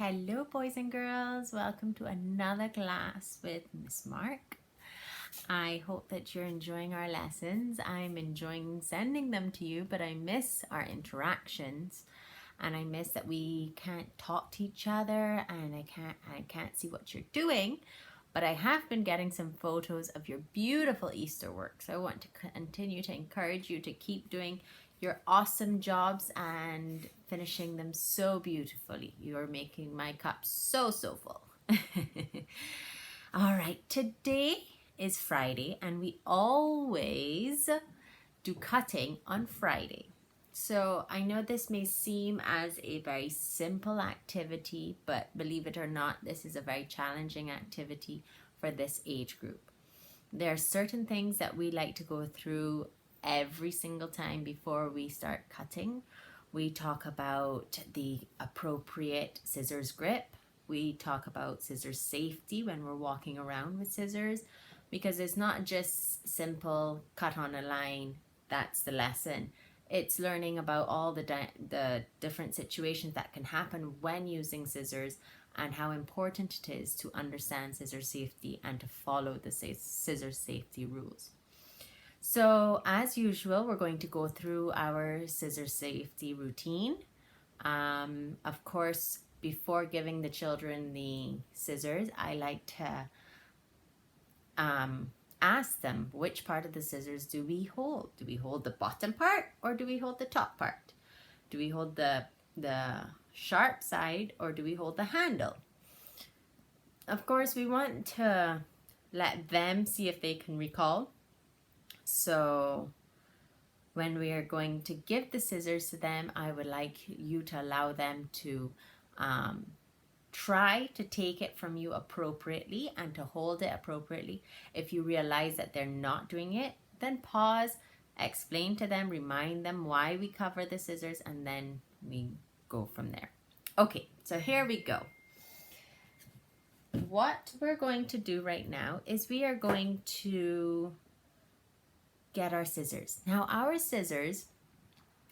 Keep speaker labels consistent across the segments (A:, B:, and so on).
A: Hello boys and girls, welcome to another class with Miss Mark. I hope that you're enjoying our lessons. I'm enjoying sending them to you, but I miss our interactions and I miss that we can't talk to each other and I can't see what you're doing. But I have been getting some photos of your beautiful Easter work. So I want to continue to encourage you to keep doing your awesome jobs and finishing them so beautifully. You're making my cup so full. All right, today is Friday and we always do cutting on Friday. So I know this may seem as a very simple activity, but believe it or not, this is a very challenging activity for this age group. There are certain things that we like to go through every single time before we start cutting. We talk about the appropriate scissors grip. We talk about scissors safety when we're walking around with scissors, because it's not just simple cut on a line. That's the lesson. It's learning about all the different situations that can happen when using scissors and how important it is to understand scissor safety and to follow the scissor safety rules. So as usual, we're going to go through our scissor safety routine. Of course, before giving the children the scissors, I like to ask them, which part of the scissors do we hold? Do we hold the bottom part or do we hold the top part? Do we hold the sharp side or do we hold the handle? Of course, we want to let them see if they can recall. So when we are going to give the scissors to them, I would like you to allow them to try to take it from you appropriately and to hold it appropriately. If you realize that they're not doing it, then pause, explain to them, remind them why we cover the scissors, and then we go from there. Okay, so here we go. What we're going to do right now is we are going to get our scissors. Now, our scissors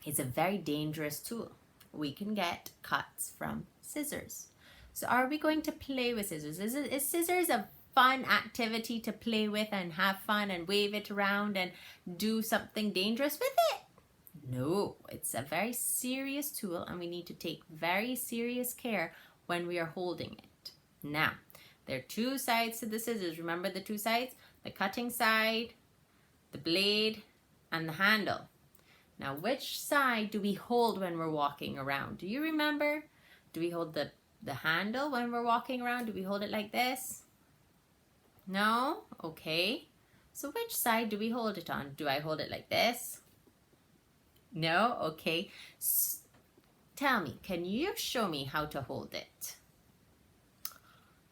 A: is a very dangerous tool. We can get cuts from scissors. So are we going to play with scissors? Is scissors a fun activity to play with and have fun and wave it around and do something dangerous with it? No, it's a very serious tool and we need to take very serious care when we are holding it. Now, there are two sides to the scissors. Remember the two sides? The cutting side, the blade, and the handle. Now, which side do we hold when we're walking around? Do you remember? Do we hold the handle when we're walking around? Do we hold it like this? No? Okay. So which side do we hold it on? Do I hold it like this? No? Okay. Tell me, can you show me how to hold it?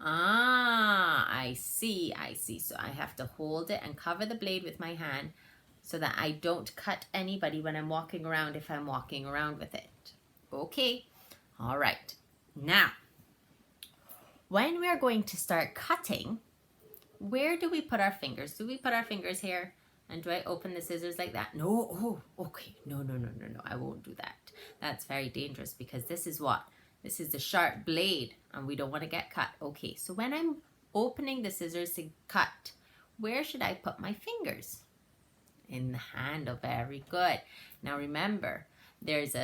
A: I see. So I have to hold it and cover the blade with my hand so that I don't cut anybody when I'm walking around if I'm walking around with it. Okay. All right. Now, when we are going to start cutting, where do we put our fingers? Do we put our fingers here? And do I open the scissors like that? No. Oh, okay. No. I won't do that. That's very dangerous because this is what? This is the sharp blade and we don't want to get cut. Okay, so when I'm opening the scissors to cut, where should I put my fingers? In the handle. Very good. Now remember, there's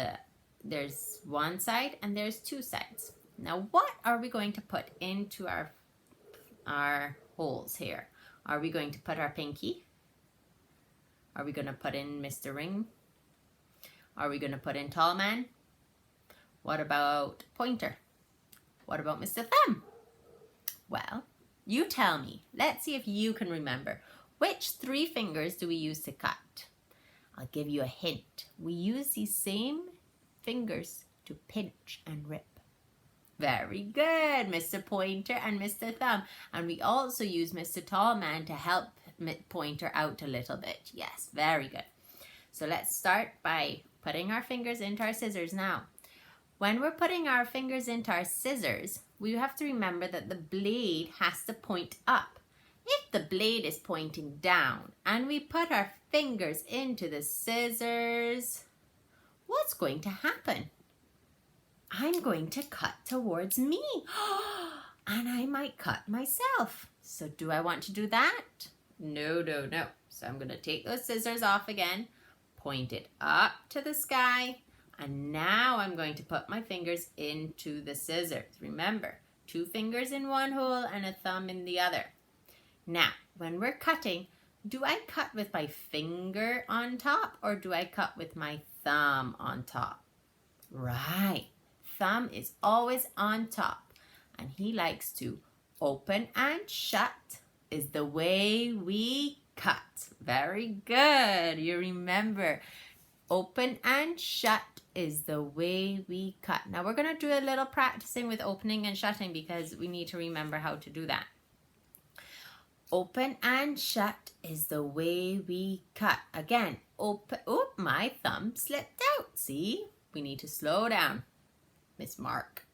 A: one side and there's two sides. Now what are we going to put into our holes here? Are we going to put our pinky? Are we going to put in Mr. Ring? Are we going to put in Tall Man? What about Pointer? What about Mr. Thumb? Well, you tell me. Let's see if you can remember. Which three fingers do we use to cut? I'll give you a hint. We use these same fingers to pinch and rip. Very good, Mr. Pointer and Mr. Thumb. And we also use Mr. Tall Man to help Pointer out a little bit. Yes, very good. So let's start by putting our fingers into our scissors now. When we're putting our fingers into our scissors, we have to remember that the blade has to point up. If the blade is pointing down and we put our fingers into the scissors, what's going to happen? I'm going to cut towards me. And I might cut myself. So do I want to do that? No, no, no. So I'm going to take those scissors off again, point it up to the sky, and now I'm going to put my fingers into the scissors. Remember, 2 fingers in one hole and a thumb in the other. Now, when we're cutting, do I cut with my finger on top or do I cut with my thumb on top? Right, thumb is always on top, and he likes to open and shut is the way we cut. Very good. You remember, open and shut is the way we cut. Now we're going to do a little practicing with opening and shutting because we need to remember how to do that. Open and shut is the way we cut. Again, open. Oh, my thumb slipped out. See? We need to slow down, Miss Mark.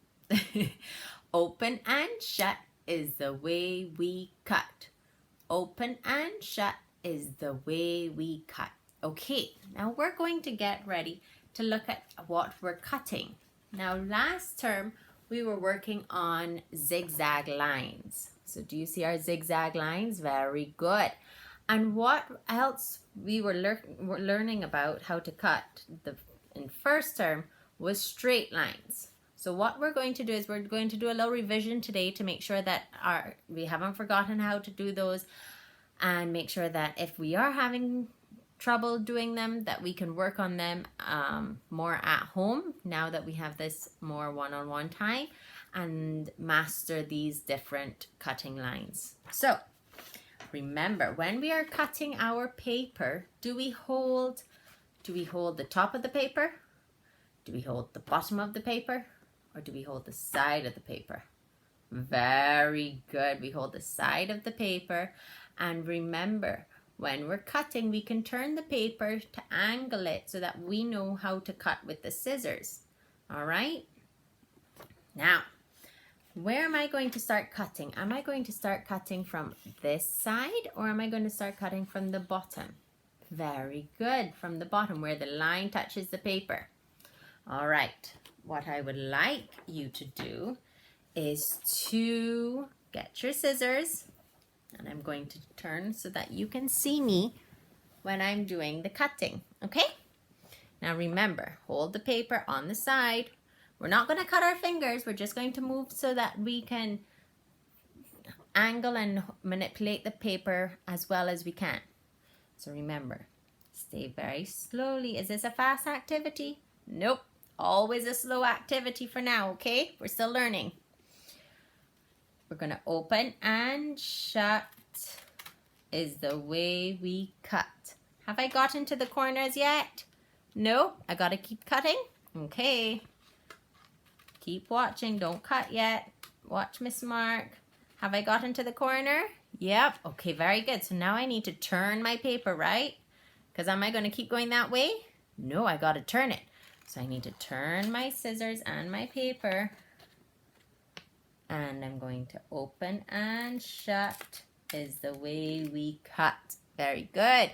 A: Open and shut is the way we cut. Open and shut is the way we cut. Okay, now we're going to get ready to look at what we're cutting. Now last term we were working on zigzag lines. So do you see our zigzag lines? Very good. And what else we were learning about how to cut in first term was straight lines. So what we're going to do is we're going to do a little revision today to make sure that we haven't forgotten how to do those, and make sure that if we are having trouble doing them, that we can work on them more at home now that we have this more one-on-one time, and master these different cutting lines. So remember, when we are cutting our paper, do we hold the top of the paper? Do we hold the bottom of the paper? Or do we hold the side of the paper? Very good. We hold the side of the paper. And remember, when we're cutting, we can turn the paper to angle it so that we know how to cut with the scissors. All right? Now, where am I going to start cutting? Am I going to start cutting from this side, or am I going to start cutting from the bottom? Very good. From the bottom, where the line touches the paper. All right. What I would like you to do is to get your scissors, and I'm going to turn so that you can see me when I'm doing the cutting, okay? Now remember, hold the paper on the side. We're not going to cut our fingers, we're just going to move so that we can angle and manipulate the paper as well as we can. So remember, stay very slowly. Is this a fast activity? Nope. Always a slow activity for now, okay? We're still learning. We're going to open and shut is the way we cut. Have I gotten to the corners yet? No, I got to keep cutting. Okay. Keep watching. Don't cut yet. Watch Miss Mark. Have I gotten to the corner? Yep. Okay, very good. So now I need to turn my paper, right? Because am I going to keep going that way? No, I got to turn it. So I need to turn my scissors and my paper, and I'm going to open and shut is the way we cut. Very good.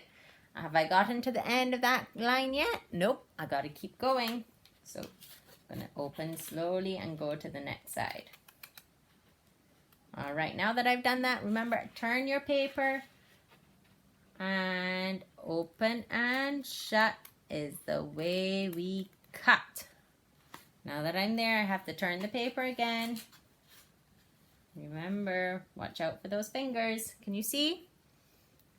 A: Have I gotten to the end of that line yet? Nope, I got to keep going. So I'm going to open slowly and go to the next side. All right, now that I've done that, remember, turn your paper and open and shut is the way we cut. Now that I'm there, I have to turn the paper again. Remember, watch out for those fingers. Can you see?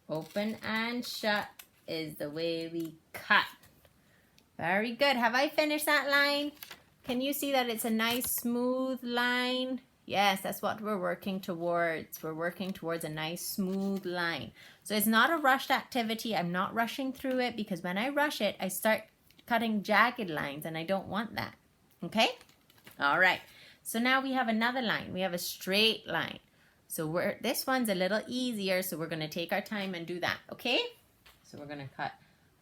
A: Open and shut is the way we cut. Very good. Have I finished that line? Can you see that it's a nice smooth line? Yes, that's what we're working towards. We're working towards a nice smooth line. So it's not a rushed activity. I'm not rushing through it, because when I rush it, I start cutting jagged lines, and I don't want that. Okay? All right. So now we have another line. We have a straight line. So this one's a little easier, so we're going to take our time and do that. Okay? So we're going to cut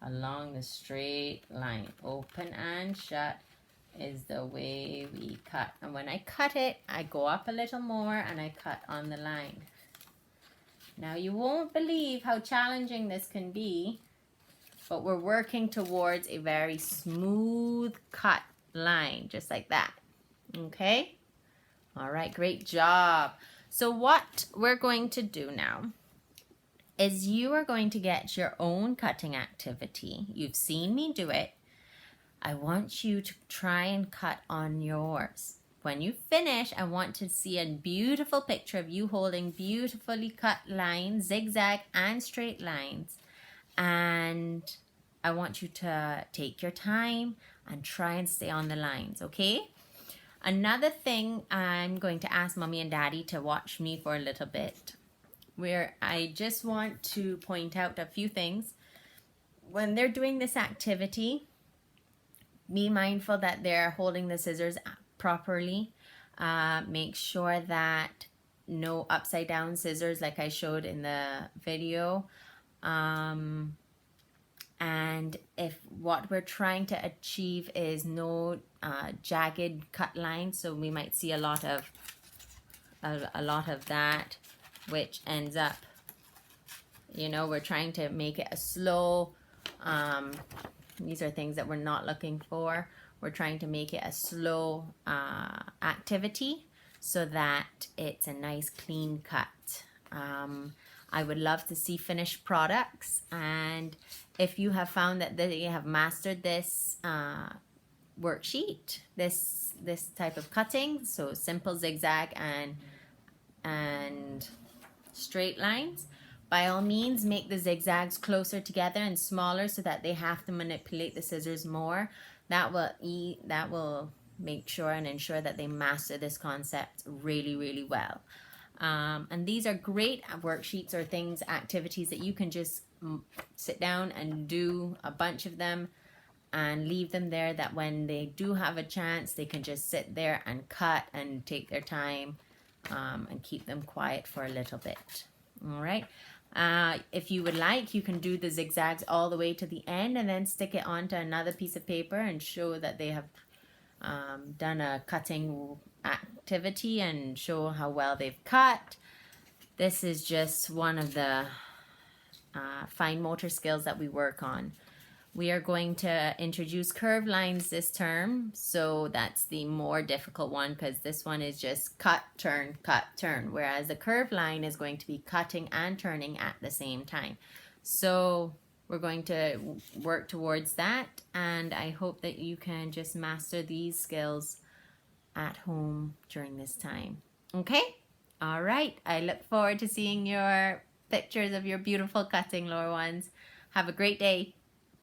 A: along the straight line. Open and shut is the way we cut. And when I cut it, I go up a little more and I cut on the line. Now you won't believe how challenging this can be, but we're working towards a very smooth cut line, just like that. Okay? All right, great job. So what we're going to do now is you are going to get your own cutting activity. You've seen me do it. I want you to try and cut on yours. When you finish, I want to see a beautiful picture of you holding beautifully cut lines, zigzag and straight lines. And I want you to take your time and try and stay on the lines, okay? Another thing, I'm going to ask Mommy and Daddy to watch me for a little bit, where I just want to point out a few things. When they're doing this activity, be mindful that they're holding the scissors properly. Make sure that no upside down scissors like I showed in the video. And if what we're trying to achieve is no jagged cut lines, so we might see a lot of that, which ends up, you know, we're trying to make it a slow, these are things that we're not looking for. We're trying to make it a slow activity so that it's a nice clean cut. I would love to see finished products, and if you have found that you have mastered this worksheet, this type of cutting, so simple zigzag and straight lines, by all means make the zigzags closer together and smaller so that they have to manipulate the scissors more. That will make sure and ensure that they master this concept really, really well. And these are great worksheets or things, activities that you can just sit down and do a bunch of them and leave them there, that when they do have a chance, they can just sit there and cut and take their time and keep them quiet for a little bit. All right. If you would like, you can do the zigzags all the way to the end and then stick it onto another piece of paper and show that they have done a cutting activity and show how well they've cut. This is just one of the fine motor skills that we work on. We are going to introduce curved lines this term, so that's the more difficult one because this one is just cut, turn, whereas the curved line is going to be cutting and turning at the same time. So we're going to work towards that, and I hope that you can just master these skills at home during this time. Okay? All right. I look forward to seeing your pictures of your beautiful cutting, little ones. Have a great day.